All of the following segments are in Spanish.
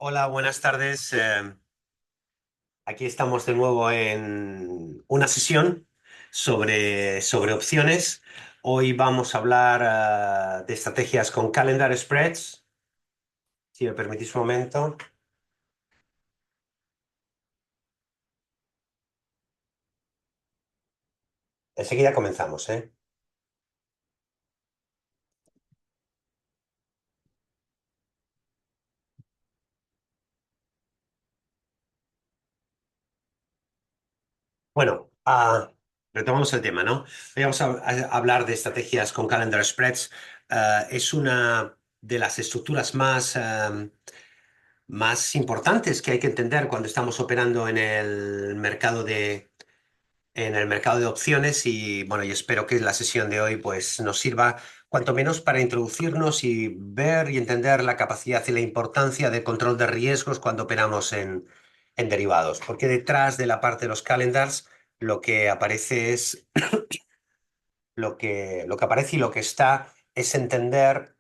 Hola, buenas tardes. Aquí estamos de nuevo en una sesión sobre opciones. Hoy vamos a hablar de estrategias con calendar spreads. Si me permitís un momento. Enseguida comenzamos, ¿eh? Bueno, retomamos el tema, ¿no? Hoy vamos a hablar de estrategias con calendar spreads. Es una de las estructuras más importantes que hay que entender cuando estamos operando en el mercado de opciones y bueno, y espero que la sesión de hoy pues nos sirva cuanto menos para introducirnos y ver y entender la capacidad y la importancia del control de riesgos cuando operamos en derivados, porque detrás de la parte de los calendars lo que aparece es lo que aparece y lo que está es entender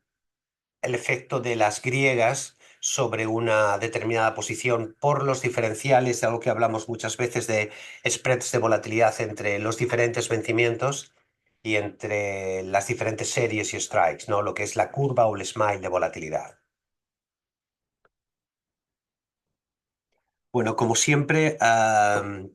el efecto de las griegas sobre una determinada posición por los diferenciales, de algo que hablamos muchas veces de spreads de volatilidad entre los diferentes vencimientos y entre las diferentes series y strikes, ¿no? Lo que es la curva o el smile de volatilidad. Bueno, como siempre,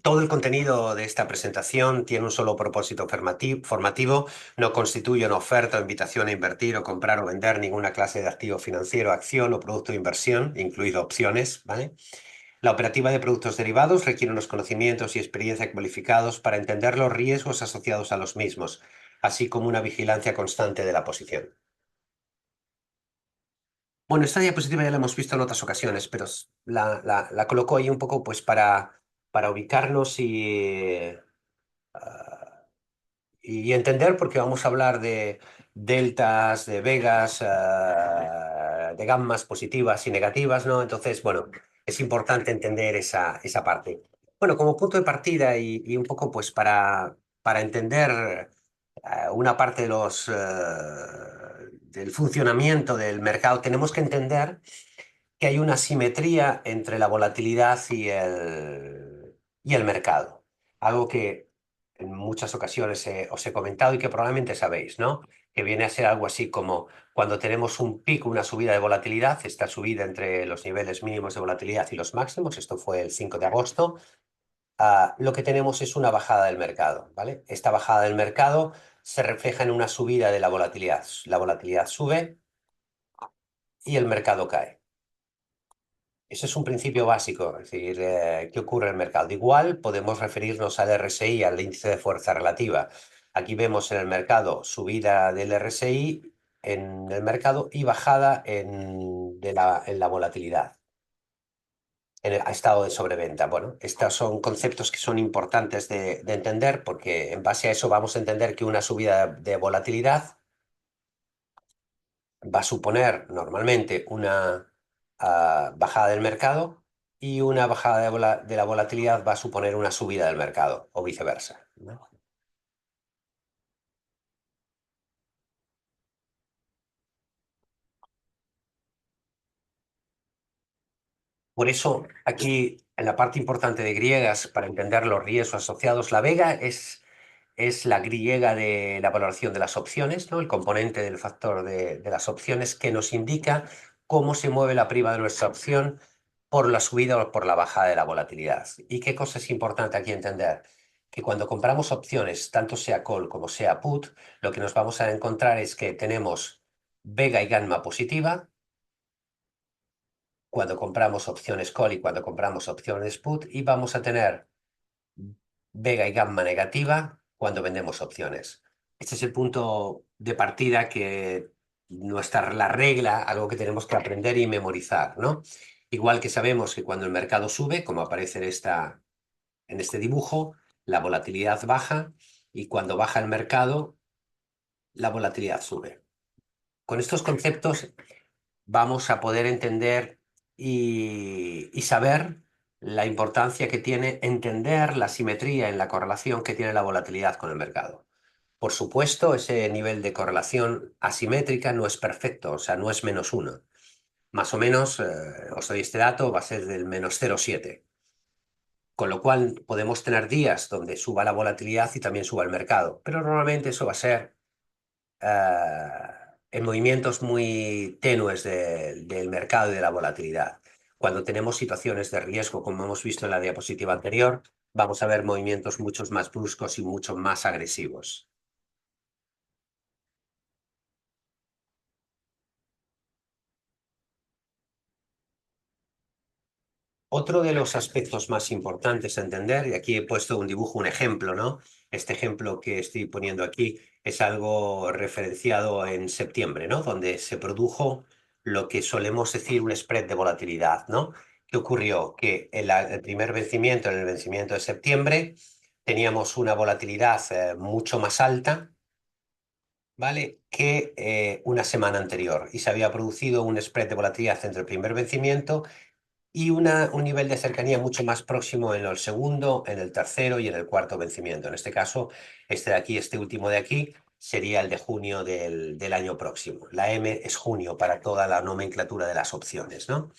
todo el contenido de esta presentación tiene un solo propósito formativo, no constituye una oferta o invitación a invertir o comprar o vender ninguna clase de activo financiero, acción o producto de inversión, incluido opciones, ¿vale? La operativa de productos derivados requiere unos conocimientos y experiencia cualificados para entender los riesgos asociados a los mismos, así como una vigilancia constante de la posición. Bueno, esta diapositiva ya la hemos visto en otras ocasiones, pero la coloco ahí un poco pues para ubicarnos y entender, porque vamos a hablar de deltas, de vegas, de gammas positivas y negativas, ¿no? Entonces, bueno, es importante entender esa parte. Bueno, como punto de partida y un poco pues para entender una parte de del funcionamiento del mercado, tenemos que entender que hay una simetría entre la volatilidad y el mercado. Algo que en muchas ocasiones os he comentado y que probablemente sabéis, ¿no? Que viene a ser algo así como cuando tenemos un pico, una subida de volatilidad, esta subida entre los niveles mínimos de volatilidad y los máximos, esto fue el 5 de agosto, lo que tenemos es una bajada del mercado, ¿vale? Esta bajada del mercado se refleja en una subida de la volatilidad. La volatilidad sube y el mercado cae. Ese es un principio básico, es decir, ¿qué ocurre en el mercado? Igual podemos referirnos al RSI, al índice de fuerza relativa. Aquí vemos en el mercado subida del RSI en el mercado y bajada en la volatilidad, en el estado de sobreventa. Bueno, estos son conceptos que son importantes de entender porque en base a eso vamos a entender que una subida de volatilidad va a suponer normalmente una bajada del mercado y una bajada de la volatilidad va a suponer una subida del mercado o viceversa, ¿no? Por eso aquí en la parte importante de griegas, para entender los riesgos asociados, la vega es la griega de la valoración de las opciones, ¿no? El componente del factor de las opciones que nos indica cómo se mueve la prima de nuestra opción por la subida o por la bajada de la volatilidad. ¿Y qué cosa es importante aquí entender? Que cuando compramos opciones, tanto sea call como sea put, lo que nos vamos a encontrar es que tenemos vega y gamma positiva cuando compramos opciones call y cuando compramos opciones put, y vamos a tener vega y gamma negativa cuando vendemos opciones. Este es el punto de partida que la regla, algo que tenemos que aprender y memorizar, ¿no? Igual que sabemos que cuando el mercado sube, como aparece en este dibujo, la volatilidad baja y cuando baja el mercado, la volatilidad sube. Con estos conceptos vamos a poder entender y saber la importancia que tiene entender la simetría en la correlación que tiene la volatilidad con el mercado. Por supuesto, ese nivel de correlación asimétrica no es perfecto, o sea, no es menos uno. Más o menos, os doy este dato, va a ser del -0,7. Con lo cual podemos tener días donde suba la volatilidad y también suba el mercado, pero normalmente eso va a ser eh, en movimientos muy tenues del mercado y de la volatilidad. Cuando tenemos situaciones de riesgo, como hemos visto en la diapositiva anterior, vamos a ver movimientos mucho más bruscos y mucho más agresivos. Otro de los aspectos más importantes a entender, y aquí he puesto un dibujo, un ejemplo, ¿no? Este ejemplo que estoy poniendo aquí es algo referenciado en septiembre, ¿no? Donde se produjo lo que solemos decir un spread de volatilidad, ¿no? ¿Qué ocurrió? Que en el primer vencimiento, en el vencimiento de septiembre, teníamos una volatilidad mucho más alta, ¿vale? Que una semana anterior. Y se había producido un spread de volatilidad entre el primer vencimiento y un nivel de cercanía mucho más próximo en el segundo, en el tercero y en el cuarto vencimiento. En este caso, este de aquí, este último de aquí, sería el de junio del año próximo. La M es junio para toda la nomenclatura de las opciones, ¿no?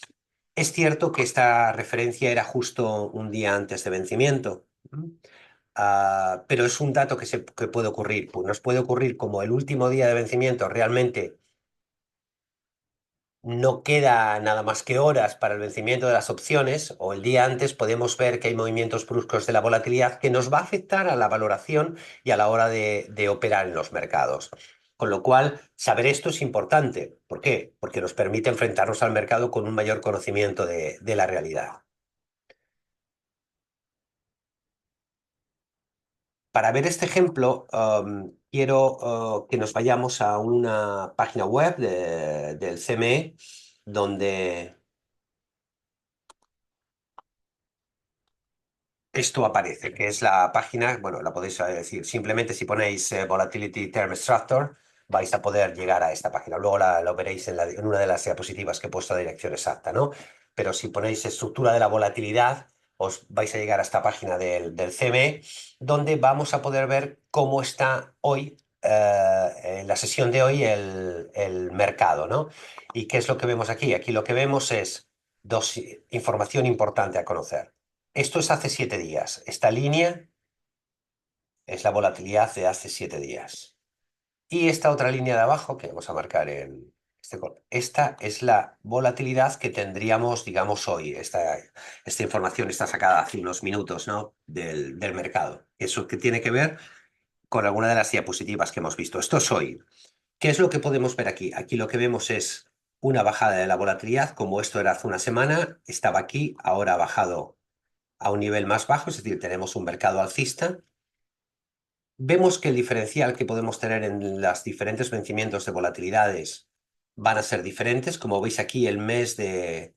Es cierto que esta referencia era justo un día antes de vencimiento. Pero es un dato que puede ocurrir. Pues nos puede ocurrir como el último día de vencimiento realmente no queda nada más que horas para el vencimiento de las opciones o el día antes podemos ver que hay movimientos bruscos de la volatilidad que nos va a afectar a la valoración y a la hora de operar en los mercados. Con lo cual, saber esto es importante. ¿Por qué? Porque nos permite enfrentarnos al mercado con un mayor conocimiento de la realidad. Para ver este ejemplo, quiero que nos vayamos a una página web del CME donde esto aparece, que es la página, bueno, la podéis decir, simplemente si ponéis Volatility Term Extractor, vais a poder llegar a esta página. Luego la veréis en una de las diapositivas que he puesto a dirección exacta, ¿no? Pero si ponéis estructura de la volatilidad, os vais a llegar a esta página del CME, donde vamos a poder ver cómo está hoy, en la sesión de hoy, el mercado, ¿no? ¿Y qué es lo que vemos aquí? Aquí lo que vemos es información importante a conocer. Esto es hace 7 días. Esta línea es la volatilidad de hace 7 días. Y esta otra línea de abajo, que vamos a marcar en este color, esta es la volatilidad que tendríamos, digamos, hoy. Esta información está sacada hace unos minutos, ¿no? Del mercado. Eso que tiene que ver con alguna de las diapositivas que hemos visto. Esto es hoy. ¿Qué es lo que podemos ver aquí? Aquí lo que vemos es una bajada de la volatilidad, como esto era hace una semana, estaba aquí, ahora ha bajado a un nivel más bajo, es decir, tenemos un mercado alcista. Vemos que el diferencial que podemos tener en los diferentes vencimientos de volatilidades van a ser diferentes. Como veis aquí, el mes de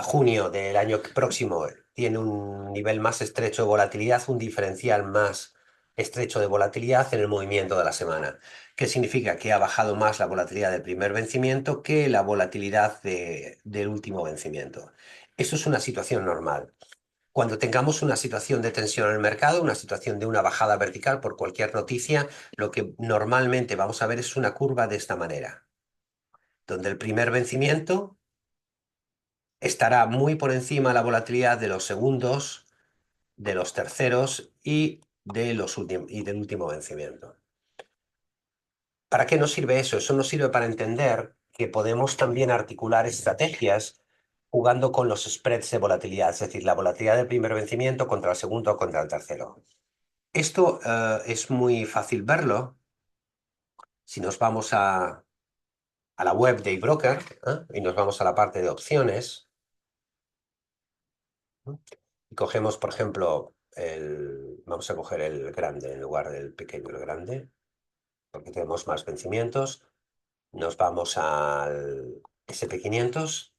junio del año próximo tiene un nivel más estrecho de volatilidad, un diferencial más estrecho de volatilidad en el movimiento de la semana. ¿Qué significa? Que ha bajado más la volatilidad del primer vencimiento que la volatilidad del último vencimiento. Eso es una situación normal. Cuando tengamos una situación de tensión en el mercado, una situación de una bajada vertical por cualquier noticia, lo que normalmente vamos a ver es una curva de esta manera, donde el primer vencimiento estará muy por encima de la volatilidad de los segundos, de los terceros y del último vencimiento. ¿Para qué nos sirve eso? Eso nos sirve para entender que podemos también articular estrategias jugando con los spreads de volatilidad, es decir, la volatilidad del primer vencimiento contra el segundo o contra el tercero. Esto es muy fácil verlo si nos vamos a la web de eBroker, y nos vamos a la parte de opciones, ¿no? Y cogemos, por ejemplo, vamos a coger el grande en lugar del pequeño, el grande, porque tenemos más vencimientos. Nos vamos al SP500.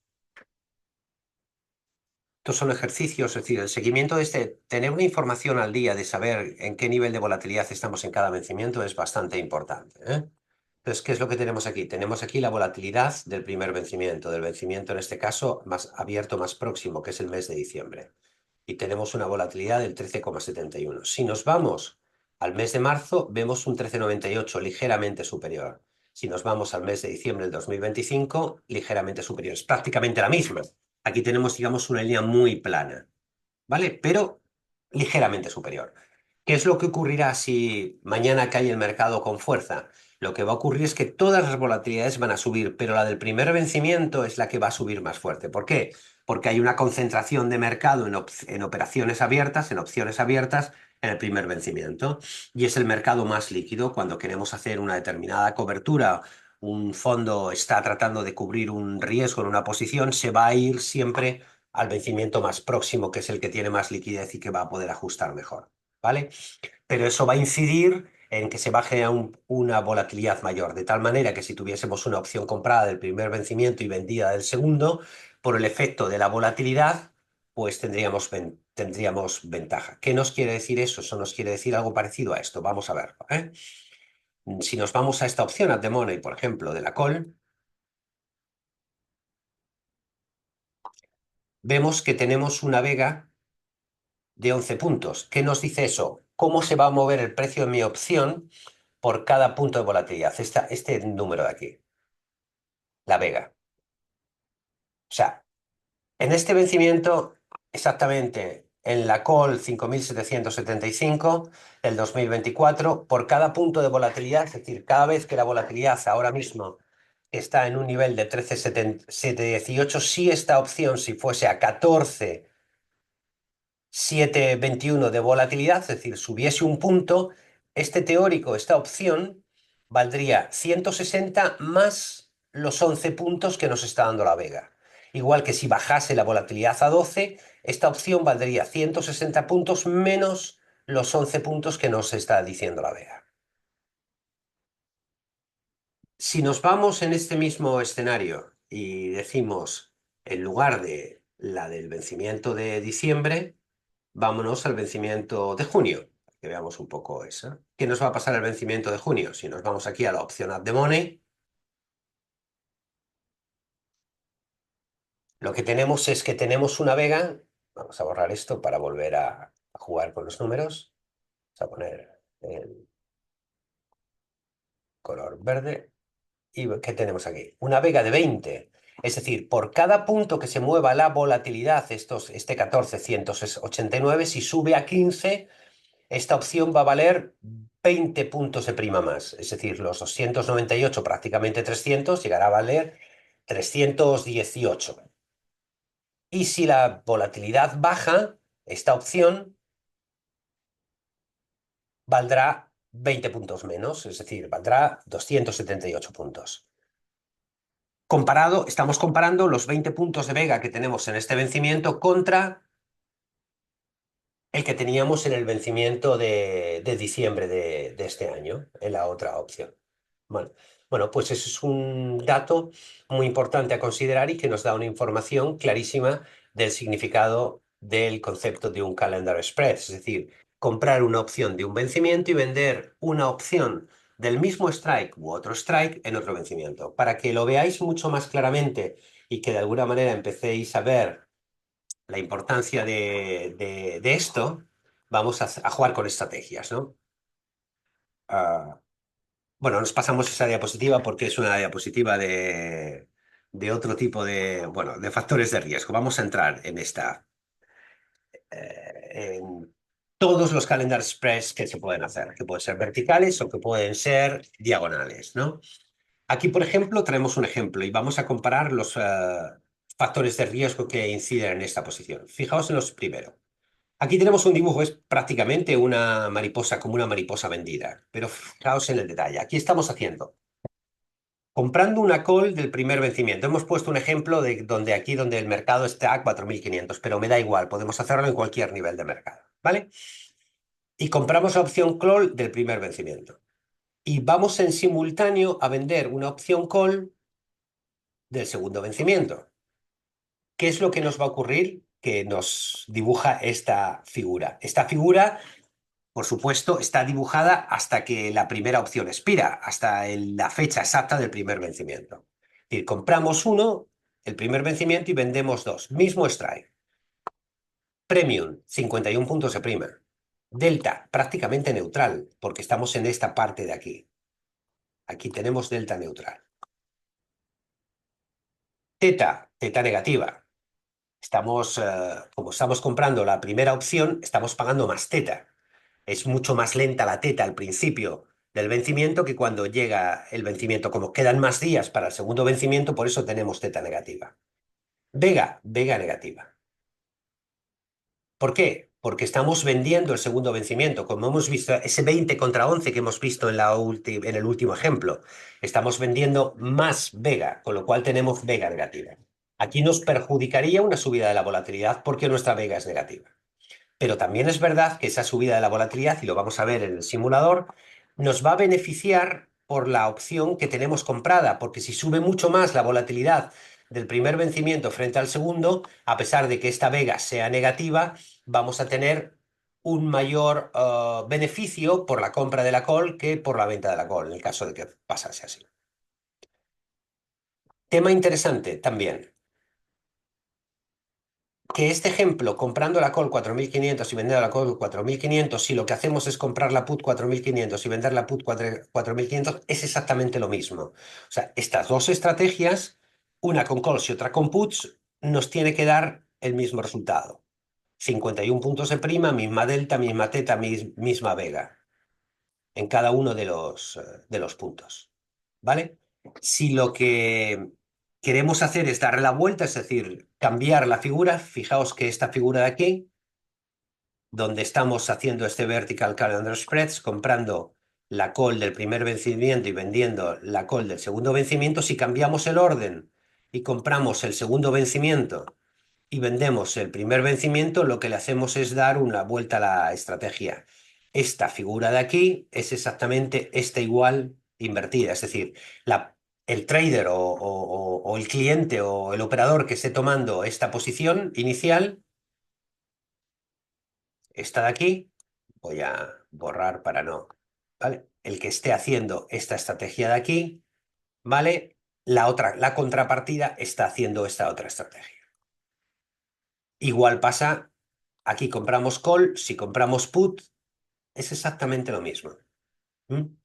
Estos son ejercicios, es decir, el seguimiento de tener una información al día de saber en qué nivel de volatilidad estamos en cada vencimiento es bastante importante, ¿eh? Entonces, ¿qué es lo que tenemos aquí? Tenemos aquí la volatilidad del primer vencimiento, del vencimiento en este caso más abierto, más próximo, que es el mes de diciembre. Y tenemos una volatilidad del 13,71. Si nos vamos al mes de marzo, vemos un 13,98, ligeramente superior. Si nos vamos al mes de diciembre del 2025, ligeramente superior. Es prácticamente la misma. Aquí tenemos, digamos, una línea muy plana, ¿vale? Pero ligeramente superior. ¿Qué es lo que ocurrirá si mañana cae el mercado con fuerza? Lo que va a ocurrir es que todas las volatilidades van a subir, pero la del primer vencimiento es la que va a subir más fuerte. ¿Por qué? Porque hay una concentración de mercado en operaciones abiertas, en opciones abiertas, en el primer vencimiento. Y es el mercado más líquido cuando queremos hacer una determinada cobertura. Un fondo está tratando de cubrir un riesgo en una posición, se va a ir siempre al vencimiento más próximo, que es el que tiene más liquidez y que va a poder ajustar mejor, ¿vale? Pero eso va a incidir en que se baje a una volatilidad mayor, de tal manera que si tuviésemos una opción comprada del primer vencimiento y vendida del segundo, por el efecto de la volatilidad, pues tendríamos ventaja. ¿Qué nos quiere decir eso? Eso nos quiere decir algo parecido a esto. Vamos a verlo, ¿eh? Si nos vamos a esta opción, at the money, por ejemplo, de la call, vemos que tenemos una vega de 11 puntos. ¿Qué nos dice eso? ¿Cómo se va a mover el precio de mi opción por cada punto de volatilidad? Este número de aquí, la vega. O sea, en este vencimiento, exactamente en la call 5775 del 2024, por cada punto de volatilidad, es decir, cada vez que la volatilidad ahora mismo está en un nivel de 13,718, si esta opción, si fuese a 14,721 de volatilidad, es decir, subiese un punto, este teórico, esta opción, valdría 160 más los 11 puntos que nos está dando la vega. Igual que si bajase la volatilidad a 12, esta opción valdría 160 puntos menos los 11 puntos que nos está diciendo la vega. Si nos vamos en este mismo escenario y decimos, en lugar de la del vencimiento de diciembre, vámonos al vencimiento de junio, que veamos un poco eso. ¿Qué nos va a pasar al vencimiento de junio? Si nos vamos aquí a la opción At the Money, lo que tenemos es que tenemos una vega. Vamos a borrar esto para volver a jugar con los números. Vamos a poner el color verde. ¿Y qué tenemos aquí? Una vega de 20. Es decir, por cada punto que se mueva la volatilidad, este 14,189, si sube a 15, esta opción va a valer 20 puntos de prima más. Es decir, los 298, prácticamente 300, llegará a valer 318. Y si la volatilidad baja, esta opción valdrá 20 puntos menos, es decir, valdrá 278 puntos. Estamos comparando los 20 puntos de vega que tenemos en este vencimiento contra el que teníamos en el vencimiento de diciembre de este año, en la otra opción. Bueno, bueno, pues ese es un dato muy importante a considerar y que nos da una información clarísima del significado del concepto de un calendar spread, es decir, comprar una opción de un vencimiento y vender una opción del mismo strike u otro strike en otro vencimiento. Para que lo veáis mucho más claramente y que de alguna manera empecéis a ver la importancia de esto, vamos a jugar con estrategias, ¿no? Ah, bueno, nos pasamos esa diapositiva porque es una diapositiva de otro tipo bueno, de factores de riesgo. Vamos a entrar en en todos los calendar spreads que se pueden hacer, que pueden ser verticales o que pueden ser diagonales, ¿no? Aquí, por ejemplo, traemos un ejemplo y vamos a comparar los factores de riesgo que inciden en esta posición. Fijaos en los primeros. Aquí tenemos un dibujo, es prácticamente una mariposa, como una mariposa vendida, pero fijaos en el detalle. Aquí estamos haciendo, comprando una call del primer vencimiento. Hemos puesto un ejemplo de donde el mercado está a 4.500, pero me da igual, podemos hacerlo en cualquier nivel de mercado, ¿vale? Y compramos la opción call del primer vencimiento. Y vamos en simultáneo a vender una opción call del segundo vencimiento. ¿Qué es lo que nos va a ocurrir? Que nos dibuja esta figura. Esta figura, por supuesto, está dibujada hasta que la primera opción expira, hasta la fecha exacta del primer vencimiento. Es decir, compramos uno, el primer vencimiento, y vendemos dos. Mismo strike. Premium, 51 puntos de prima. Delta, prácticamente neutral, porque estamos en esta parte de aquí. Aquí tenemos delta neutral. Teta, teta negativa. Como estamos comprando la primera opción, estamos pagando más teta. Es mucho más lenta la teta al principio del vencimiento que cuando llega el vencimiento. Como quedan más días para el segundo vencimiento, por eso tenemos teta negativa. Vega, vega negativa. ¿Por qué? Porque estamos vendiendo el segundo vencimiento. Como hemos visto, ese 20 contra 11 que hemos visto en el último ejemplo, estamos vendiendo más vega, con lo cual tenemos vega negativa. Aquí nos perjudicaría una subida de la volatilidad porque nuestra vega es negativa. Pero también es verdad que esa subida de la volatilidad, y lo vamos a ver en el simulador, nos va a beneficiar por la opción que tenemos comprada, porque si sube mucho más la volatilidad del primer vencimiento frente al segundo, a pesar de que esta vega sea negativa, vamos a tener un mayor beneficio por la compra de la call que por la venta de la call, en el caso de que pasase así. Tema interesante también. Que este ejemplo, comprando la call 4.500 y vendiendo la call 4.500, si lo que hacemos es comprar la put 4.500 y vender la put 4.500, es exactamente lo mismo. O sea, estas dos estrategias, una con calls y otra con puts, nos tiene que dar el mismo resultado. 51 puntos de prima, misma delta, misma teta, misma vega, en cada uno de los puntos. ¿Vale? Si lo que queremos hacer es darle la vuelta, es decir, cambiar la figura, fijaos que esta figura de aquí, donde estamos haciendo este vertical calendar spreads, comprando la call del primer vencimiento y vendiendo la call del segundo vencimiento, si cambiamos el orden y compramos el segundo vencimiento y vendemos el primer vencimiento, lo que le hacemos es dar una vuelta a la estrategia. Esta figura de aquí es exactamente esta igual invertida, es decir, el trader o el cliente o el operador que esté tomando esta posición inicial, esta de aquí, voy a borrar para no, ¿vale? El que esté haciendo esta estrategia de aquí, ¿vale? La contrapartida está haciendo esta otra estrategia. Igual pasa, aquí compramos call, si compramos put, es exactamente lo mismo. ¿Mm?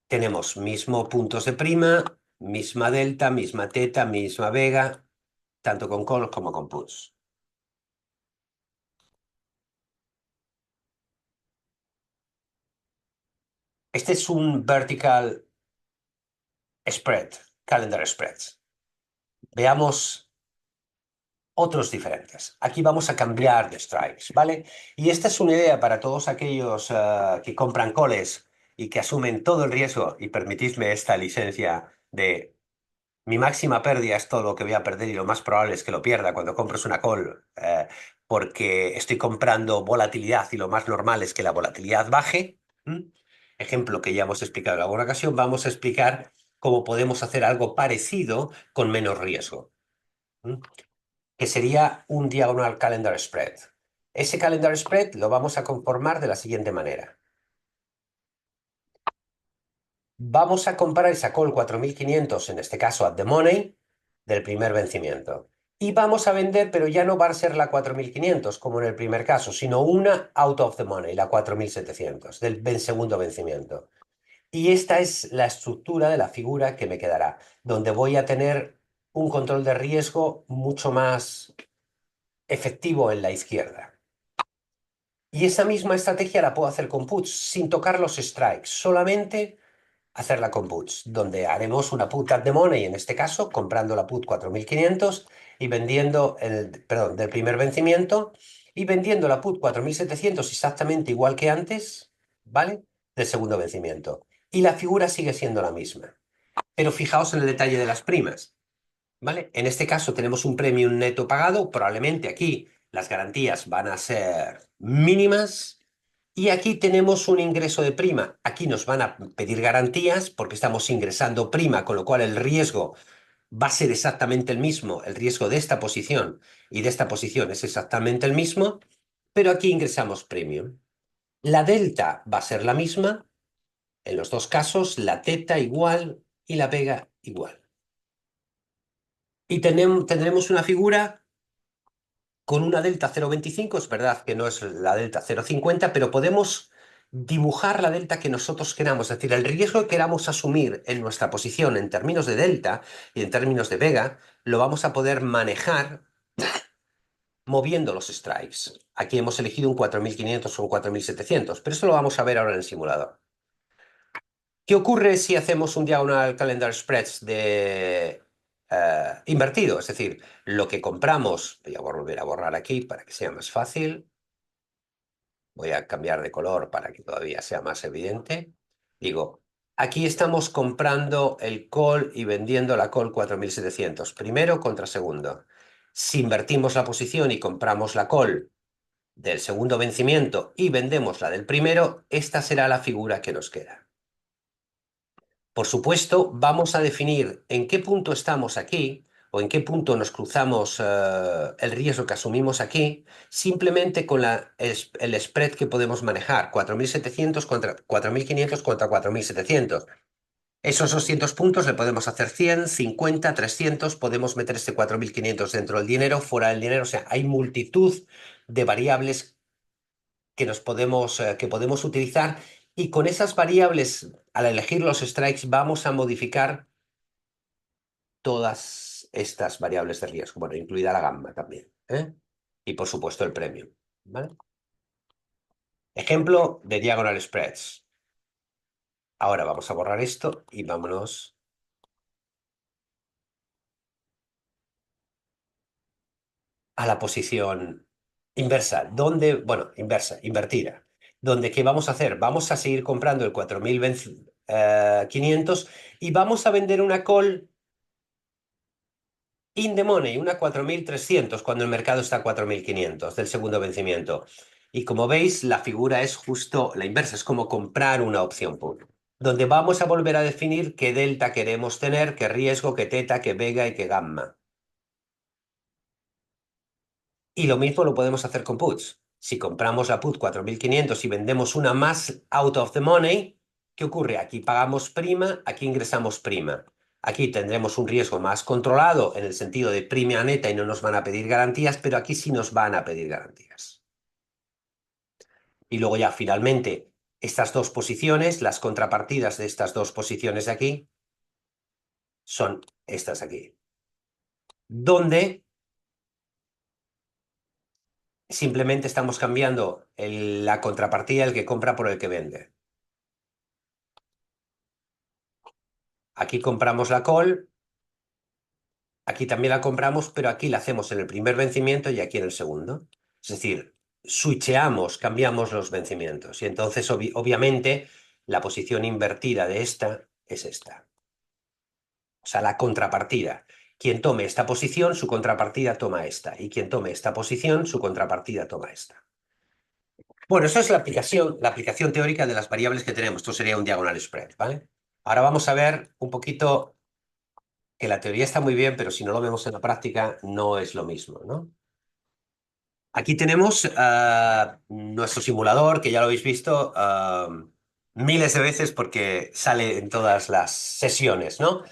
Tenemos mismo puntos de prima, misma delta, misma teta, misma vega, tanto con call como con puts. Este es un vertical spread, calendar spreads. Veamos otros diferentes. Aquí vamos a cambiar de strikes, ¿vale? Y esta es una idea para todos aquellos que compran calls y que asumen todo el riesgo, y permitidme esta licencia de mi máxima pérdida es todo lo que voy a perder y lo más probable es que lo pierda cuando compres una call, porque estoy comprando volatilidad y lo más normal es que la volatilidad baje. ¿Mm? Ejemplo que ya hemos explicado en alguna ocasión, vamos a explicar cómo podemos hacer algo parecido con menos riesgo. ¿Mm? Que sería un diagonal calendar spread. Ese calendar spread lo vamos a conformar de la siguiente manera. Vamos a comprar esa call 4.500, en este caso at the money, del primer vencimiento. Y vamos a vender, pero ya no va a ser la 4.500 como en el primer caso, sino una out of the money, la 4.700 del segundo vencimiento. Y esta es la estructura de la figura que me quedará, donde voy a tener un control de riesgo mucho más efectivo en la izquierda. Y esa misma estrategia la puedo hacer con puts sin tocar los strikes, solamente hacerla con puts, donde haremos una put at the money, en este caso, comprando la put 4.500 y vendiendo perdón, del primer vencimiento y vendiendo la put 4.700 exactamente igual que antes, ¿vale? Del segundo vencimiento. Y la figura sigue siendo la misma. Pero fijaos en el detalle de las primas, ¿vale? En este caso tenemos un premium neto pagado, probablemente aquí las garantías van a ser mínimas. Y aquí tenemos un ingreso de prima. Aquí nos van a pedir garantías porque estamos ingresando prima, con lo cual el riesgo va a ser exactamente el mismo. El riesgo de esta posición y de esta posición es exactamente el mismo, pero aquí ingresamos premium. La delta va a ser la misma en los dos casos, la teta igual y la vega igual. Y tendremos una figura con una delta 0,25, es verdad que no es la delta 0,50, pero podemos dibujar la delta que nosotros queramos, es decir, el riesgo que queramos asumir en nuestra posición en términos de delta y en términos de vega, lo vamos a poder manejar moviendo los strikes. Aquí hemos elegido un 4500 o un 4700, pero eso lo vamos a ver ahora en el simulador. ¿Qué ocurre si hacemos un diagonal calendar spreads de invertido? Es decir, lo que compramos, voy a volver a borrar aquí para que sea más fácil. Voy a cambiar de color para que todavía sea más evidente. Digo, aquí estamos comprando el call y vendiendo la call 4700, primero contra segundo. Si invertimos la posición y compramos la call del segundo vencimiento y vendemos la del primero, esta será la figura que nos queda. Por supuesto, vamos a definir en qué punto estamos aquí o en qué punto nos cruzamos el riesgo que asumimos aquí, simplemente con el spread que podemos manejar, 4700 contra 4500 contra 4700. Esos 200 puntos le podemos hacer 100, 50, 300, podemos meter este 4500 dentro del dinero, fuera del dinero, o sea, hay multitud de variables que podemos utilizar y con esas variables, al elegir los strikes, vamos a modificar todas estas variables de riesgo, bueno, incluida la gamma también, ¿eh? Y por supuesto el premio, ¿vale? Ejemplo de diagonal spreads. Ahora vamos a borrar esto y vámonos a la posición inversa, donde, bueno, invertida, donde ¿qué vamos a hacer? Vamos a seguir comprando el 4500 y vamos a vender una call in the money, una 4300 cuando el mercado está a 4500 del segundo vencimiento. Y como veis, la figura es justo la inversa, es como comprar una opción put, donde vamos a volver a definir qué delta queremos tener, qué riesgo, qué teta, qué vega y qué gamma. Y lo mismo lo podemos hacer con puts. Si compramos la put 4500 y vendemos una más out of the money, ¿qué ocurre? Aquí pagamos prima, aquí ingresamos prima. Aquí tendremos un riesgo más controlado en el sentido de prima neta y no nos van a pedir garantías, pero aquí sí nos van a pedir garantías. Y luego ya finalmente, estas dos posiciones, las contrapartidas de estas dos posiciones de aquí, son estas aquí. Donde simplemente estamos cambiando la contrapartida del que compra por el que vende. Aquí compramos la call, aquí también la compramos, pero aquí la hacemos en el primer vencimiento y aquí en el segundo. Es decir, switcheamos, cambiamos los vencimientos. Y entonces, obviamente, la posición invertida de esta es esta. O sea, la contrapartida. Quien tome esta posición, su contrapartida toma esta. Y quien tome esta posición, su contrapartida toma esta. Bueno, eso es la aplicación teórica de las variables que tenemos. Esto sería un diagonal spread, ¿vale? Ahora vamos a ver un poquito que la teoría está muy bien, pero si no lo vemos en la práctica, no es lo mismo, ¿no? Aquí tenemos nuestro simulador, que ya lo habéis visto miles de veces porque sale en todas las sesiones, ¿no?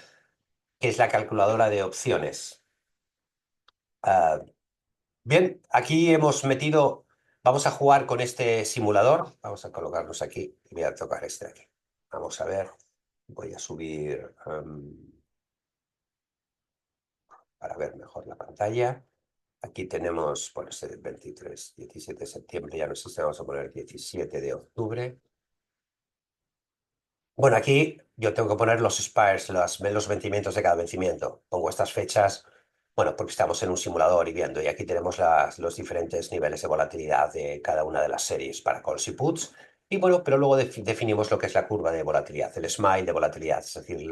Que es la calculadora de opciones. Ah, bien, aquí hemos metido, vamos a jugar con este simulador. Vamos a colocarnos aquí y voy a tocar este de aquí. Vamos a ver, voy a subir para ver mejor la pantalla. Aquí tenemos, bueno, este 23, 17 de septiembre, ya no sé si vamos a poner 17 de octubre. Bueno, aquí yo tengo que poner los expires, los vencimientos de cada vencimiento. Pongo estas fechas, bueno, porque estamos en un simulador y viendo, y aquí tenemos los diferentes niveles de volatilidad de cada una de las series para calls y puts. Y bueno, pero luego definimos lo que es la curva de volatilidad, el smile de volatilidad, es decir,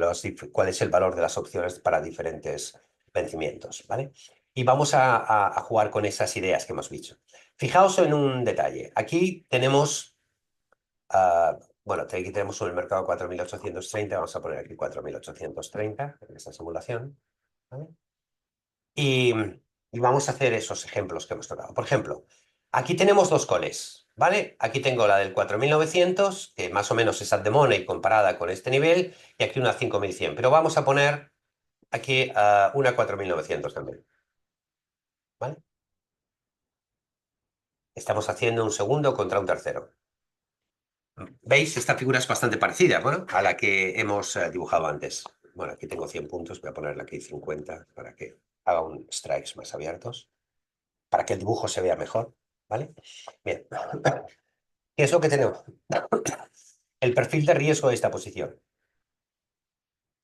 cuál es el valor de las opciones para diferentes vencimientos, ¿vale? Y vamos a jugar con esas ideas que hemos visto. Fijaos en un detalle. Aquí tenemos bueno, aquí tenemos el mercado 4830, vamos a poner aquí 4830 en esta simulación, ¿vale? Y, y vamos a hacer esos ejemplos que hemos tocado. Por ejemplo, aquí tenemos dos calls, ¿vale? Aquí tengo la del 4900, que más o menos es at the money comparada con este nivel, y aquí una 5100, pero vamos a poner aquí una 4900 también, ¿vale? Estamos haciendo un segundo contra un tercero. ¿Veis? Esta figura es bastante parecida, bueno, a la que hemos dibujado antes. Bueno, aquí tengo 100 puntos, voy a ponerle aquí 50 para que haga un strikes más abiertos, para que el dibujo se vea mejor, ¿vale? Bien, ¿qué es lo que tenemos? El perfil de riesgo de esta posición.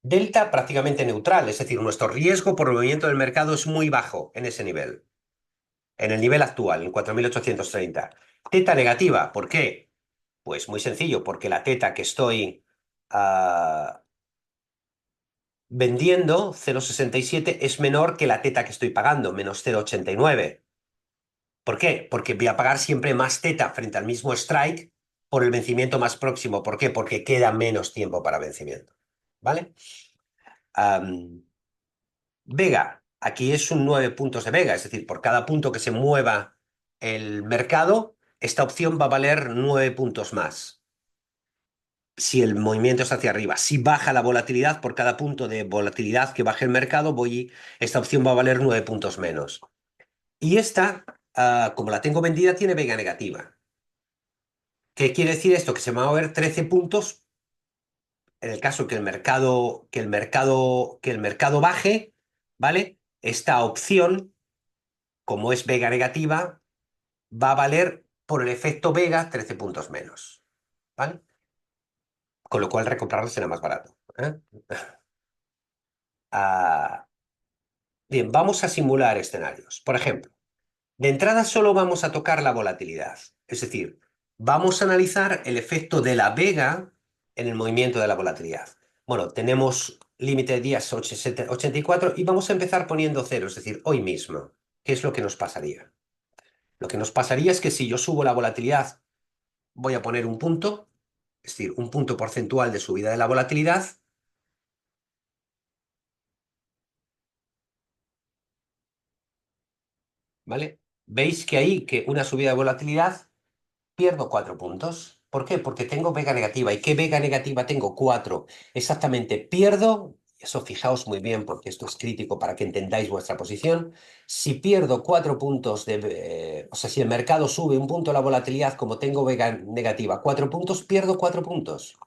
Delta prácticamente neutral, es decir, nuestro riesgo por el movimiento del mercado es muy bajo en ese nivel, en el nivel actual, en 4.830. Teta negativa, ¿por qué? Pues muy sencillo, porque la teta que estoy ah, vendiendo, 0,67, es menor que la teta que estoy pagando, menos 0,89. ¿Por qué? Porque voy a pagar siempre más teta frente al mismo strike por el vencimiento más próximo. ¿Por qué? Porque queda menos tiempo para vencimiento. ¿Vale? Am, Vega, aquí es un 9 puntos de Vega, es decir, por cada punto que se mueva el mercado, esta opción va a valer 9 puntos más. Si el movimiento es hacia arriba, si baja la volatilidad, por cada punto de volatilidad que baje el mercado, esta opción va a valer 9 puntos menos. Y esta, como la tengo vendida, tiene vega negativa. ¿Qué quiere decir esto? Que se me va a mover 13 puntos en el caso que el mercado baje, ¿vale? Esta opción, como es vega negativa, va a valer por el efecto vega 13 puntos menos, ¿vale? Con lo cual recomprarlo será más barato, ¿eh? Ah, bien, vamos a simular escenarios. Por ejemplo, de entrada solo vamos a tocar la volatilidad, es decir, vamos a analizar el efecto de la vega en el movimiento de la volatilidad. Bueno, tenemos límite de días 84 y vamos a empezar poniendo cero, es decir, hoy mismo. ¿Qué es lo que nos pasaría? Lo que nos pasaría es que si yo subo la volatilidad, voy a poner un punto, es decir, un punto porcentual de subida de la volatilidad. ¿Vale? Veis que ahí que una subida de volatilidad pierdo 4 puntos. ¿Por qué? Porque tengo vega negativa. ¿Y qué vega negativa tengo? 4. Exactamente, pierdo, eso fijaos muy bien porque esto es crítico para que entendáis vuestra posición. Si pierdo 4 puntos o sea, si el mercado sube un punto la volatilidad, como tengo vega negativa 4 puntos, pierdo 4 puntos.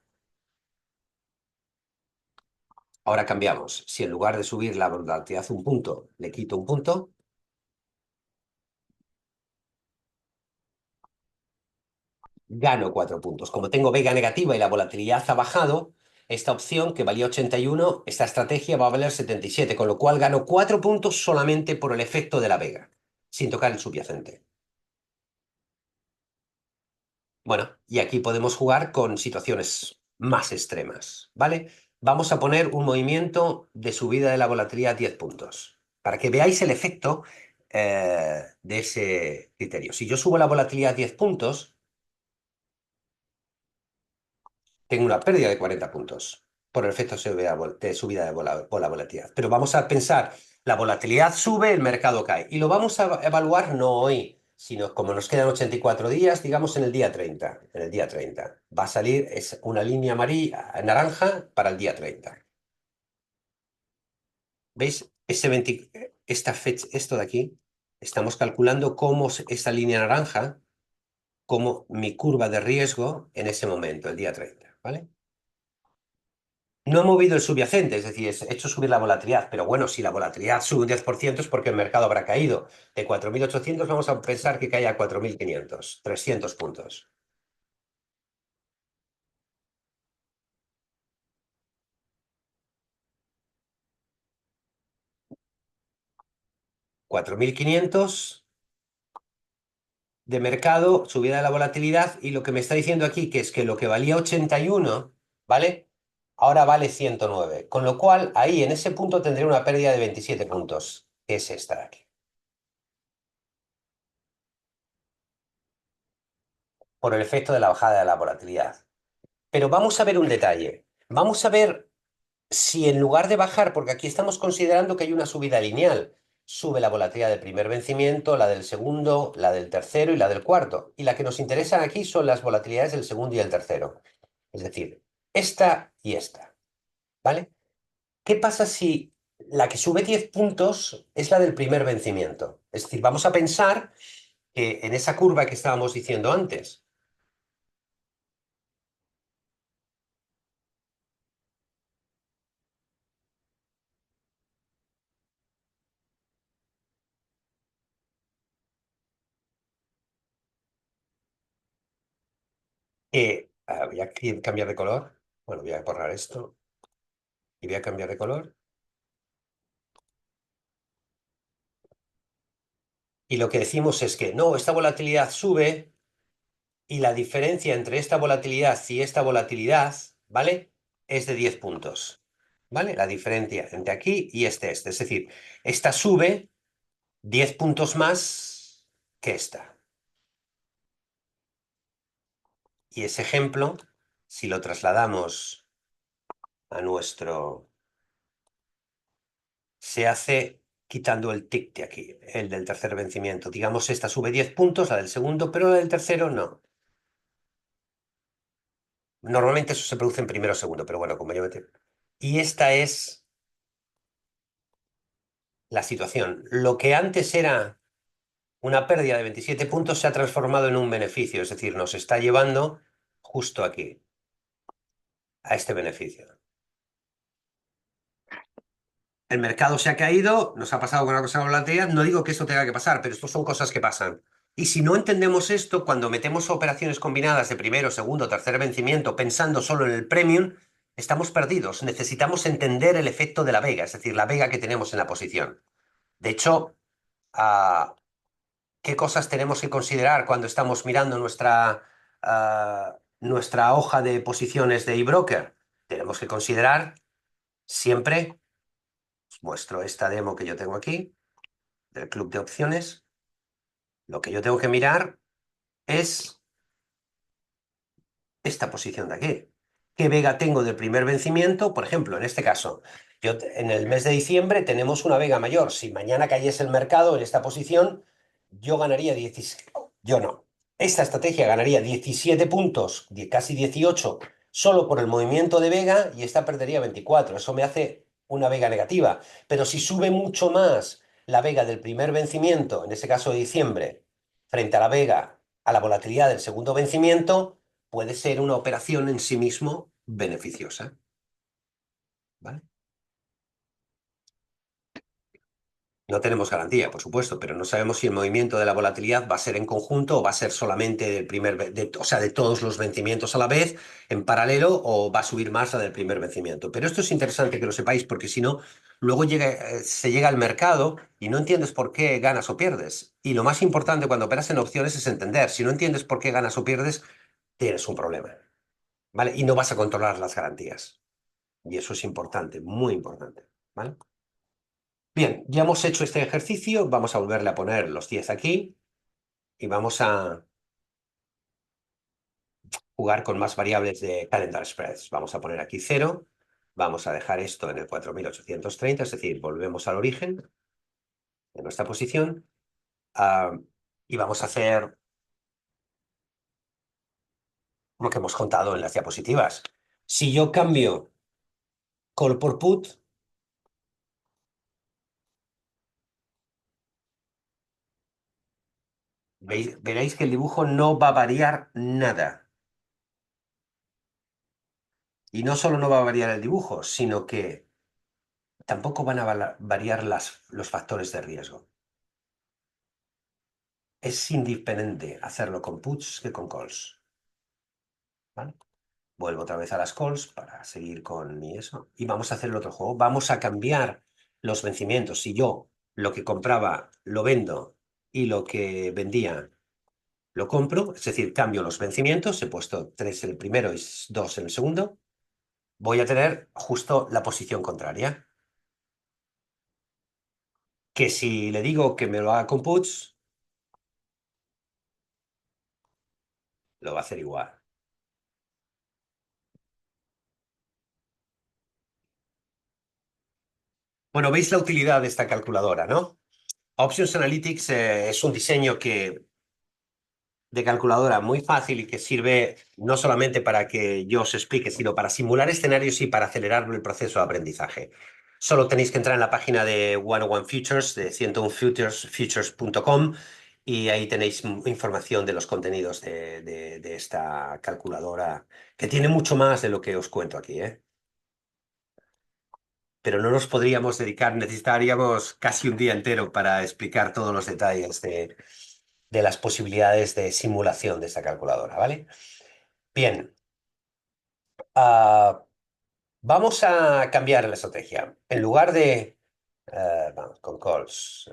Ahora cambiamos. Si en lugar de subir la volatilidad un punto, le quito un punto, gano 4 puntos. Como tengo vega negativa y la volatilidad ha bajado, esta opción que valía 81, esta estrategia va a valer 77, con lo cual gano 4 puntos solamente por el efecto de la vega, sin tocar el subyacente. Bueno, y aquí podemos jugar con situaciones más extremas, ¿vale? Vamos a poner un movimiento de subida de la volatilidad 10 puntos, para que veáis el efecto de ese criterio. Si yo subo la volatilidad 10 puntos, tengo una pérdida de 40 puntos por el efecto de subida de por la volatilidad. Pero vamos a pensar, la volatilidad sube, el mercado cae. Y lo vamos a evaluar no hoy, sino como nos quedan 84 días, digamos en el día 30. En el día 30. Va a salir es una línea amarilla, naranja para el día 30. ¿Veis? Esta fecha, esto de aquí, estamos calculando cómo esta línea naranja, como mi curva de riesgo en ese momento, el día 30. ¿Vale? No he movido el subyacente, es decir, he hecho subir la volatilidad, pero bueno, si la volatilidad sube un 10% es porque el mercado habrá caído. De 4.800 vamos a pensar que cae a 4.500, 300 puntos. Cuatro mil quinientos de mercado, subida de la volatilidad, y lo que me está diciendo aquí que es que lo que valía 81, ¿vale? Ahora vale 109, con lo cual ahí en ese punto tendré una pérdida de 27 puntos, que es esta de aquí, por el efecto de la bajada de la volatilidad. Pero vamos a ver un detalle. Vamos a ver si en lugar de bajar, porque aquí estamos considerando que hay una subida lineal, sube la volatilidad del primer vencimiento, la del segundo, la del tercero y la del cuarto. Y la que nos interesan aquí son las volatilidades del segundo y el tercero. Es decir, esta y esta. ¿Vale? ¿Qué pasa si la que sube 10 puntos es la del primer vencimiento? Es decir, vamos a pensar que en esa curva que estábamos diciendo antes, Voy a cambiar de color. Bueno, voy a borrar esto y voy a cambiar de color. Y lo que decimos es que no, esta volatilidad sube y la diferencia entre esta volatilidad y esta volatilidad, ¿vale? Es de 10 puntos, ¿vale? La diferencia entre aquí y este. Es decir, esta sube 10 puntos más que esta. Y ese ejemplo, si lo trasladamos a nuestro, se hace quitando el tick de aquí, el del tercer vencimiento. Digamos, esta sube 10 puntos, la del segundo, pero la del tercero no. Normalmente eso se produce en primero o segundo, pero bueno, como yo me... Y esta es la situación. Lo que antes era una pérdida de 27 puntos se ha transformado en un beneficio, es decir, nos está llevando justo aquí, a este beneficio. El mercado se ha caído, nos ha pasado con una cosa con la volatilidad. No digo que esto tenga que pasar, pero esto son cosas que pasan. Y si no entendemos esto, cuando metemos operaciones combinadas de primero, segundo, tercer vencimiento, pensando solo en el premium, estamos perdidos. Necesitamos entender el efecto de la vega, es decir, la vega que tenemos en la posición. De hecho, ah, ¿qué cosas tenemos que considerar cuando estamos mirando nuestra hoja de posiciones de eBroker? Tenemos que considerar siempre, os muestro esta demo que yo tengo aquí, del club de opciones. Lo que yo tengo que mirar es esta posición de aquí. ¿Qué vega tengo del primer vencimiento? Por ejemplo, en este caso, en el mes de diciembre tenemos una vega mayor. Si mañana cayese el mercado en esta posición, yo ganaría 17. Yo no. Esta estrategia ganaría 17 puntos, casi 18, solo por el movimiento de vega y esta perdería 24. Eso me hace una vega negativa. Pero si sube mucho más la vega del primer vencimiento, en este caso de diciembre, frente a la vega, a la volatilidad del segundo vencimiento, puede ser una operación en sí mismo beneficiosa, ¿vale? No tenemos garantía, por supuesto, pero no sabemos si el movimiento de la volatilidad va a ser en conjunto o va a ser solamente o sea, de todos los vencimientos a la vez, en paralelo, o va a subir más la del primer vencimiento. Pero esto es interesante que lo sepáis porque si no, luego se llega al mercado y no entiendes por qué ganas o pierdes. Y lo más importante cuando operas en opciones es entender. Si no entiendes por qué ganas o pierdes, tienes un problema, ¿vale? Y no vas a controlar las garantías. Y eso es importante, muy importante, ¿vale? Bien, ya hemos hecho este ejercicio, vamos a volverle a poner los 10 aquí y vamos a jugar con más variables de calendar spreads. Vamos a poner aquí 0, vamos a dejar esto en el 4830, es decir, volvemos al origen de nuestra posición ah, y vamos a hacer lo que hemos contado en las diapositivas. Si yo cambio call por put, veréis que el dibujo no va a variar nada. Y no solo no va a variar el dibujo, sino que tampoco van a variar los factores de riesgo. Es indiferente hacerlo con puts que con calls, ¿vale? Vuelvo otra vez a las calls para seguir con mi eso. Y vamos a hacer el otro juego. Vamos a cambiar los vencimientos. Si yo lo que compraba lo vendo y lo que vendía lo compro, es decir, cambio los vencimientos, he puesto 3 en el primero y 2 en el segundo, voy a tener justo la posición contraria. Que si le digo que me lo haga con puts, lo va a hacer igual. Bueno, veis la utilidad de esta calculadora, ¿no? Options Analytics es un diseño de calculadora muy fácil y que sirve no solamente para que yo os explique, sino para simular escenarios y para acelerar el proceso de aprendizaje. Solo tenéis que entrar en la página de 101 Futures, de 101 futures.com, y ahí tenéis información de los contenidos de esta calculadora, que tiene mucho más de lo que os cuento aquí, ¿eh? Pero no nos podríamos dedicar, necesitaríamos casi un día entero para explicar todos los detalles de las posibilidades de simulación de esta calculadora, ¿vale? Bien, vamos a cambiar la estrategia. En lugar de... vamos, con calls.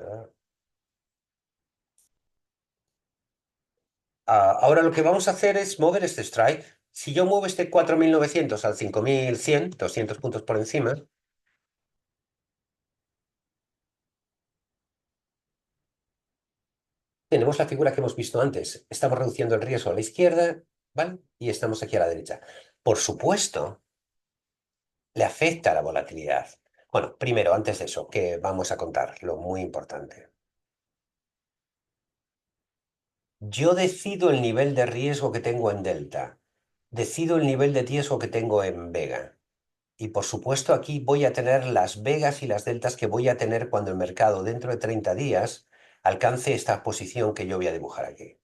Ahora lo que vamos a hacer es mover este strike. Si yo muevo este 4.900 al 5.100, 200 puntos por encima, tenemos la figura que hemos visto antes. Estamos reduciendo el riesgo a la izquierda, ¿vale? Y estamos aquí a la derecha. Por supuesto, le afecta la volatilidad. Bueno, primero, antes de eso, que vamos a contar lo muy importante. Yo decido el nivel de riesgo que tengo en delta. Decido el nivel de riesgo que tengo en vega. Y por supuesto aquí voy a tener las vegas y las deltas que voy a tener cuando el mercado dentro de 30 días alcance esta posición que yo voy a dibujar aquí.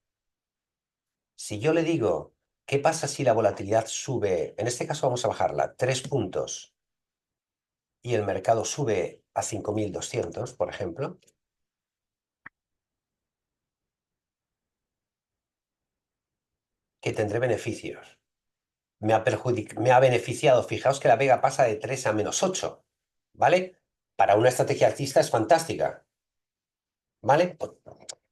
Si yo le digo, ¿qué pasa si la volatilidad sube? En este caso vamos a bajarla 3 puntos y el mercado sube a 5.200, por ejemplo, que tendré beneficios. Me ha beneficiado. Fijaos que la vega pasa de 3 a -8, ¿vale? Para una estrategia alcista es fantástica, ¿vale?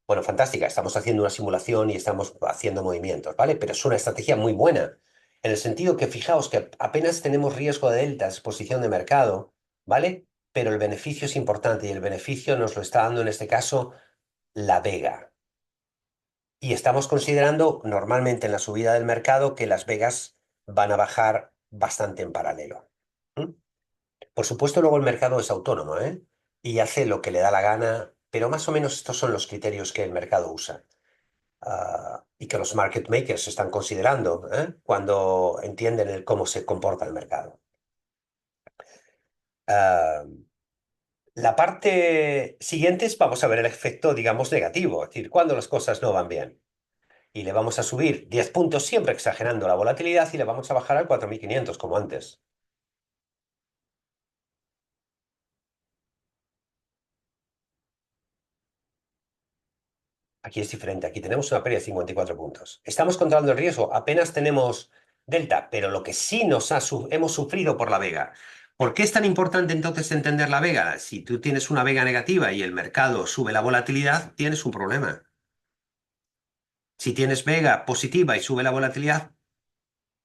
Bueno, fantástica. Estamos haciendo una simulación y estamos haciendo movimientos, ¿vale? Pero es una estrategia muy buena. En el sentido que fijaos que apenas tenemos riesgo de delta, exposición de mercado, ¿vale? Pero el beneficio es importante y el beneficio nos lo está dando en este caso la vega. Y estamos considerando normalmente en la subida del mercado que las vegas van a bajar bastante en paralelo. ¿Mm? Por supuesto, luego el mercado es autónomo, ¿eh? Y hace lo que le da la gana, pero más o menos estos son los criterios que el mercado usa, y que los market makers están considerando, ¿eh? Cuando entienden cómo se comporta el mercado. Ah, la parte siguiente es, vamos a ver el efecto, digamos, negativo, es decir, cuando las cosas no van bien. Y le vamos a subir 10 puntos, siempre exagerando la volatilidad, y le vamos a bajar al 4.500 como antes. Aquí es diferente, aquí tenemos una pérdida de 54 puntos. Estamos controlando el riesgo, apenas tenemos delta, pero lo que sí hemos sufrido por la vega. ¿Por qué es tan importante entonces entender la vega? Si tú tienes una vega negativa y el mercado sube la volatilidad, tienes un problema. Si tienes vega positiva y sube la volatilidad,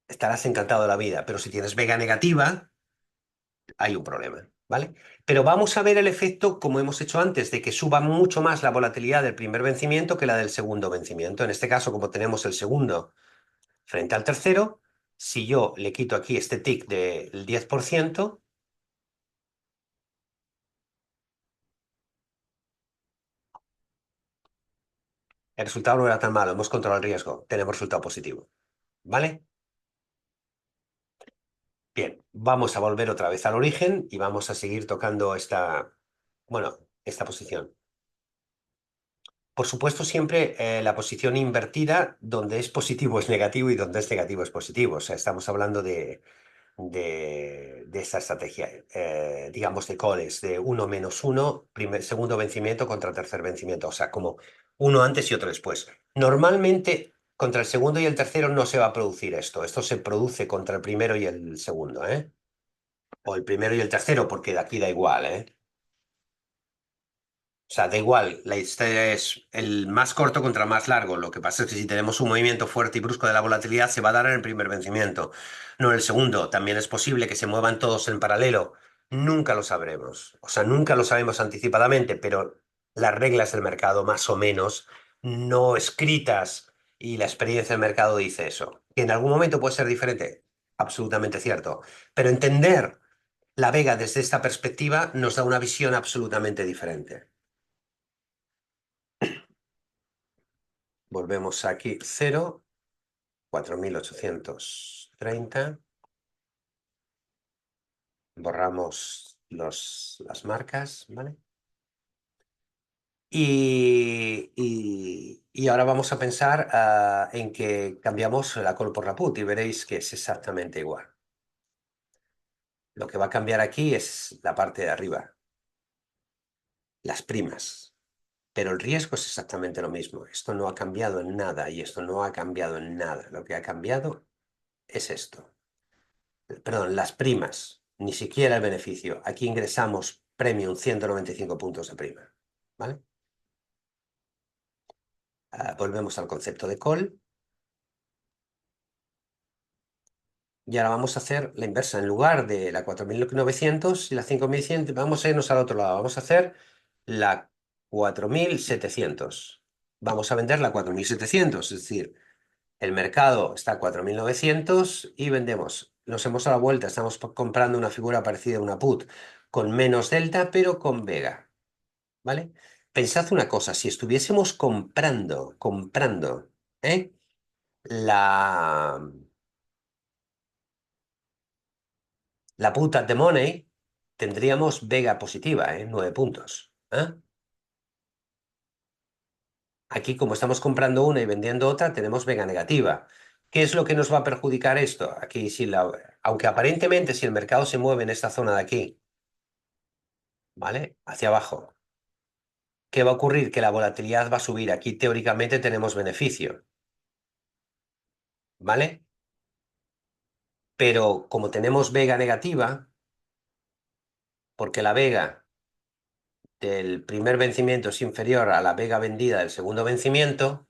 estarás encantado de la vida, pero si tienes vega negativa, hay un problema, ¿vale? Pero vamos a ver el efecto, como hemos hecho antes, de que suba mucho más la volatilidad del primer vencimiento que la del segundo vencimiento. En este caso, como tenemos el segundo frente al tercero, si yo le quito aquí este tick del 10%, el resultado no era tan malo, hemos controlado el riesgo, tenemos resultado positivo, ¿vale? Bien, vamos a volver otra vez al origen y vamos a seguir tocando bueno, esta posición. Por supuesto, siempre la posición invertida, donde es positivo es negativo y donde es negativo es positivo. O sea, estamos hablando de esta estrategia, digamos, de calls, de uno menos uno, segundo vencimiento contra tercer vencimiento. O sea, como uno antes y otro después. Normalmente, contra el segundo y el tercero no se va a producir esto. Esto se produce contra el primero y el segundo, ¿eh? O el primero y el tercero, porque de aquí da igual, ¿eh? O sea, da igual, la historia es el más corto contra el más largo. Lo que pasa es que si tenemos un movimiento fuerte y brusco de la volatilidad, se va a dar en el primer vencimiento, no en el segundo. También es posible que se muevan todos en paralelo. Nunca lo sabremos. O sea, nunca lo sabemos anticipadamente, pero las reglas del mercado, más o menos, no escritas, y la experiencia del mercado dice eso. Que en algún momento puede ser diferente, absolutamente cierto. Pero entender la vega desde esta perspectiva nos da una visión absolutamente diferente. Volvemos aquí, 0, 4.830. Borramos las marcas, ¿vale? Y ahora vamos a pensar en que cambiamos la call por la put y veréis que es exactamente igual. Lo que va a cambiar aquí es la parte de arriba, las primas. Pero el riesgo es exactamente lo mismo. Esto no ha cambiado en nada y esto no ha cambiado en nada. Lo que ha cambiado es esto. Perdón, las primas, ni siquiera el beneficio. Aquí ingresamos premium 195 puntos de prima. ¿Vale? Volvemos al concepto de call. Y ahora vamos a hacer la inversa. En lugar de la 4.900 y la 5.100, vamos a irnos al otro lado. Vamos a hacer la 4.700. Vamos a vender la 4.700. Es decir, el mercado está a 4.900 y vendemos. Nos hemos dado la vuelta. Estamos comprando una figura parecida a una put con menos delta, pero con vega. ¿Vale? Pensad una cosa. Si estuviésemos comprando, ¿eh? la, la put at the money, tendríamos vega positiva, 9 puntos. ¿Eh? Aquí, como estamos comprando una y vendiendo otra, tenemos vega negativa. ¿Qué es lo que nos va a perjudicar esto? Aquí, aunque aparentemente si el mercado se mueve en esta zona de aquí, ¿vale? Hacia abajo, ¿qué va a ocurrir? Que la volatilidad va a subir. Aquí teóricamente tenemos beneficio, ¿vale? Pero como tenemos vega negativa, porque la vega del primer vencimiento es inferior a la vega vendida del segundo vencimiento,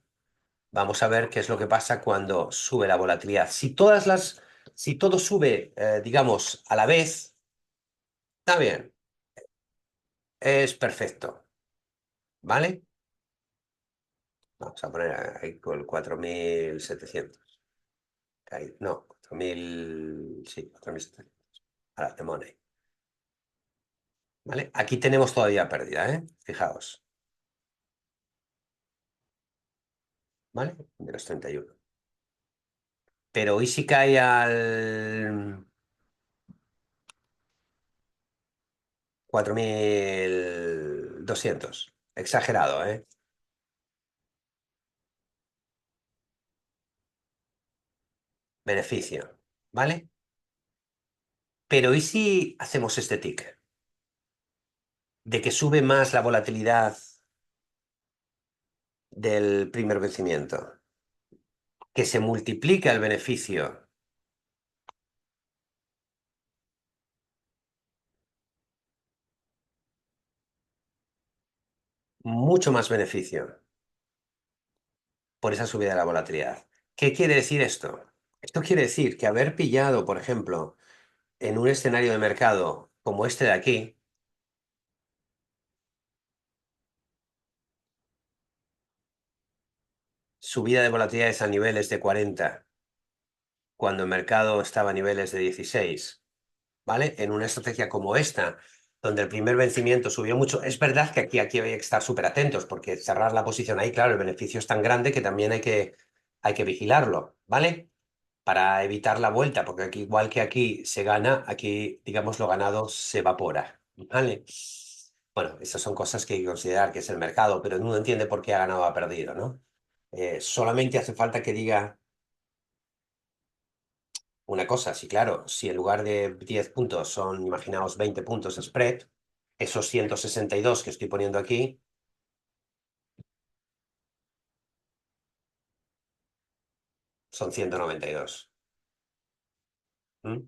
vamos a ver qué es lo que pasa cuando sube la volatilidad. Si todo sube, digamos, a la vez, está bien, es perfecto, ¿vale? Vamos a poner ahí con el 4.700. Ahí, no, 4.000, sí, 4.700. Ahora, the money, ¿vale? Aquí tenemos todavía pérdida, ¿eh? Fijaos, ¿vale? -31. Pero ¿y si cae al 4.200? Exagerado, ¿eh? Beneficio, ¿vale? Pero ¿y si hacemos este tic? De que sube más la volatilidad del primer vencimiento, que se multiplica el beneficio, mucho más beneficio por esa subida de la volatilidad. ¿Qué quiere decir esto? Esto quiere decir que haber pillado, por ejemplo, en un escenario de mercado como este de aquí, subida de volatilidades a niveles de 40, cuando el mercado estaba a niveles de 16, ¿vale? En una estrategia como esta, donde el primer vencimiento subió mucho, es verdad que aquí hay que estar súper atentos, porque cerrar la posición ahí, claro, el beneficio es tan grande que también hay que vigilarlo, ¿vale? Para evitar la vuelta, porque aquí, igual que aquí se gana, aquí, digamos, lo ganado se evapora, ¿vale? Bueno, esas son cosas que hay que considerar, que es el mercado, pero uno entiende por qué ha ganado o ha perdido, ¿no? Solamente hace falta que diga una cosa, sí, claro, si en lugar de 10 puntos son, imaginaos, 20 puntos de spread, esos 162 que estoy poniendo aquí son 192. ¿Mm?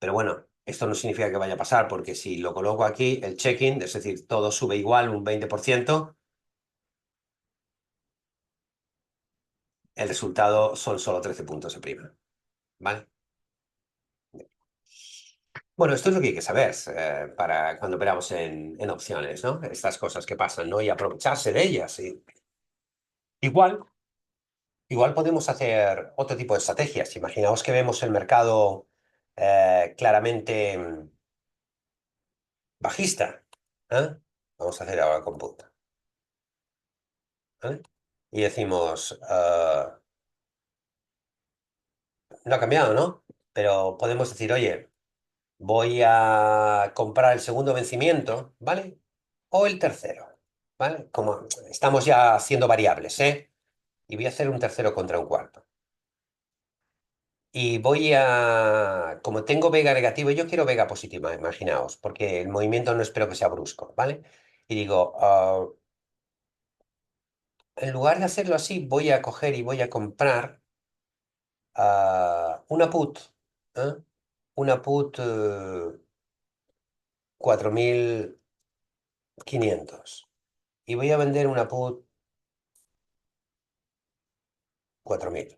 Pero bueno, esto no significa que vaya a pasar, porque si lo coloco aquí, el check-in, es decir, todo sube igual un 20%, el resultado son solo 13 puntos de prima, ¿vale? Bueno, esto es lo que hay que saber para cuando operamos en opciones, ¿no? Estas cosas que pasan, ¿no? Y aprovecharse de ellas. Igual, igual podemos hacer otro tipo de estrategias. Imaginaos que vemos el mercado claramente bajista. ¿Eh? Vamos a hacer ahora con punta. ¿Vale? Y decimos, no ha cambiado, ¿no? Pero podemos decir, oye, voy a comprar el segundo vencimiento, ¿vale? O el tercero, ¿vale? Como estamos ya haciendo variables, ¿eh? Y voy a hacer un tercero contra un cuarto. Y como tengo vega negativo, yo quiero vega positiva, imaginaos, porque el movimiento no espero que sea brusco, ¿vale? Y digo, en lugar de hacerlo así, voy a coger y voy a comprar Una put, ¿eh? Una put 4.500. Y voy a vender una put 4.000.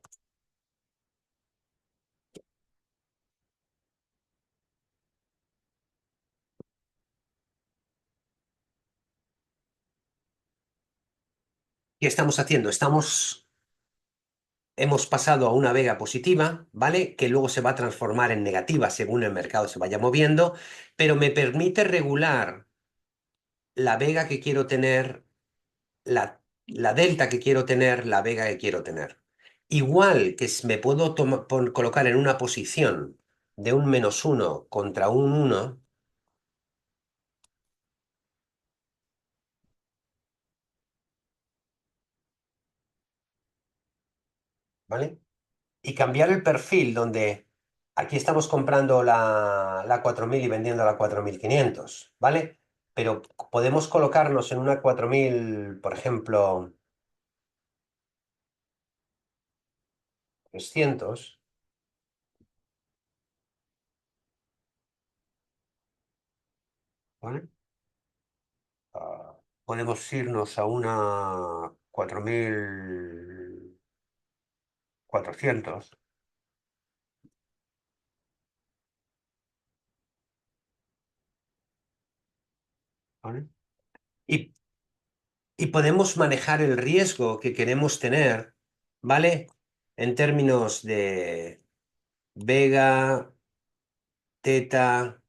¿Qué estamos haciendo? Hemos pasado a una vega positiva, ¿vale? Que luego se va a transformar en negativa según el mercado se vaya moviendo, pero me permite regular la vega que quiero tener, la delta que quiero tener, la vega que quiero tener. Igual que me puedo colocar en una posición de un -1 contra un 1, ¿vale? Y cambiar el perfil donde aquí estamos comprando la 4.000 y vendiendo la 4.500, ¿vale? Pero podemos colocarnos en una 4.000, por ejemplo, 300, ¿vale? Podemos irnos a una 4.400, ¿vale? Y, y podemos manejar el riesgo que queremos tener, ¿vale? En términos de vega, teta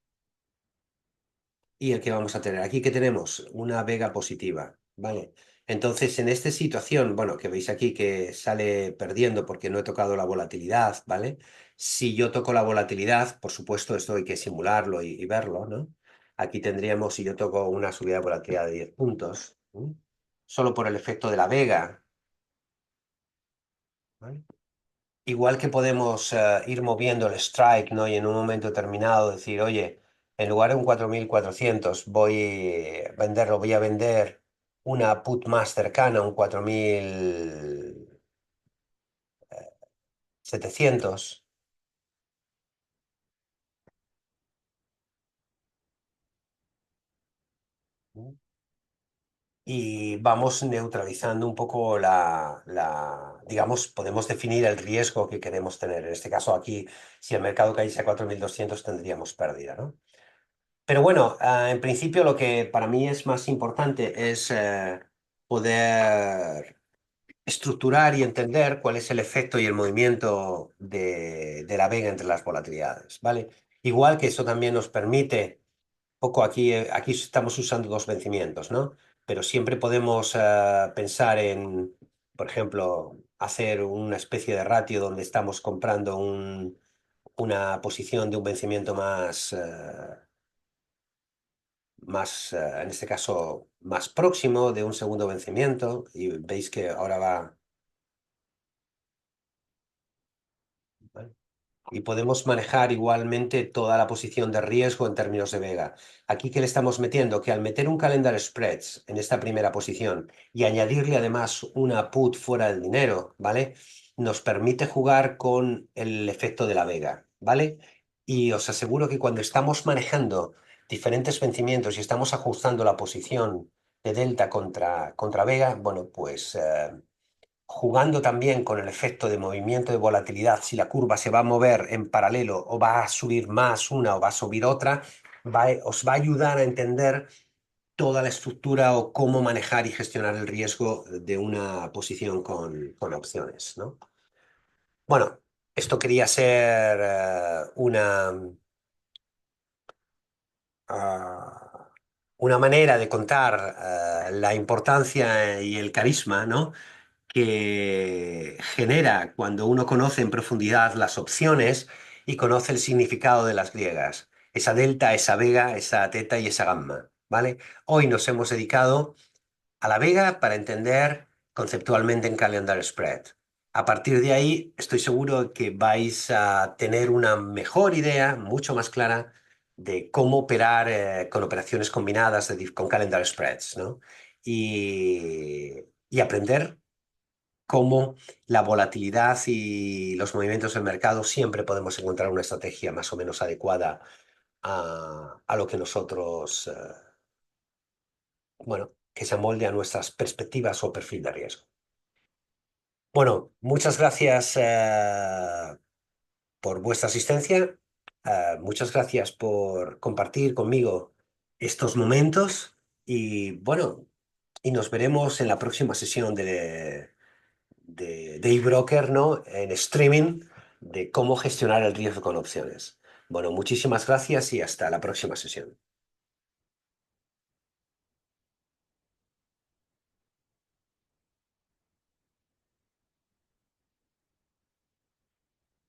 y el que vamos a tener. Aquí que tenemos una vega positiva, ¿vale? Entonces, en esta situación, bueno, que veis aquí que sale perdiendo porque no he tocado la volatilidad, ¿vale? Si yo toco la volatilidad, por supuesto, esto hay que simularlo y verlo, ¿no? Aquí tendríamos, si yo toco una subida de volatilidad de 10 puntos, ¿sí? Solo por el efecto de la vega, ¿vale? Igual que podemos ir moviendo el strike, ¿no? Y en un momento determinado decir, oye, en lugar de un 4.400 voy a venderlo, voy a vender una put más cercana, un 4.700. Y vamos neutralizando un poco digamos, podemos definir el riesgo que queremos tener. En este caso aquí, si el mercado cayese a 4.200 tendríamos pérdida, ¿no? Pero bueno, en principio lo que para mí es más importante es poder estructurar y entender cuál es el efecto y el movimiento de la vega entre las volatilidades, ¿vale? Igual que eso también nos permite, poco aquí, aquí estamos usando dos vencimientos, ¿no? Pero siempre podemos pensar en, por ejemplo, hacer una especie de ratio donde estamos comprando una posición de un vencimiento en este caso, más próximo de un segundo vencimiento y veis que ahora va, ¿vale? Y podemos manejar igualmente toda la posición de riesgo en términos de vega. Aquí que le estamos metiendo que al meter un calendar spreads en esta primera posición y añadirle además una put fuera del dinero, ¿vale? Nos permite jugar con el efecto de la vega, ¿vale? Y os aseguro que cuando estamos manejando diferentes vencimientos y estamos ajustando la posición de delta contra vega, bueno, pues jugando también con el efecto de movimiento de volatilidad, si la curva se va a mover en paralelo o va a subir más una o va a subir otra, os va a ayudar a entender toda la estructura o cómo manejar y gestionar el riesgo de una posición con opciones, ¿no? Bueno, esto quería ser ah, una manera de contar la importancia y el carisma, ¿no? Que genera cuando uno conoce en profundidad las opciones y conoce el significado de las griegas. Esa delta, esa vega, esa teta y esa gamma, ¿vale? Hoy nos hemos dedicado a la vega para entender conceptualmente en Calendar Spread. A partir de ahí, estoy seguro que vais a tener una mejor idea, mucho más clara, de cómo operar con operaciones combinadas con Calendar Spreads, ¿no? Y aprender cómo la volatilidad y los movimientos del mercado siempre podemos encontrar una estrategia más o menos adecuada a lo que nosotros, bueno, que se amolde a nuestras perspectivas o perfil de riesgo. Bueno, muchas gracias por vuestra asistencia. Muchas gracias por compartir conmigo estos momentos y bueno, y nos veremos en la próxima sesión de eBroker, ¿no? En streaming de cómo gestionar el riesgo con opciones. Bueno, muchísimas gracias y hasta la próxima sesión.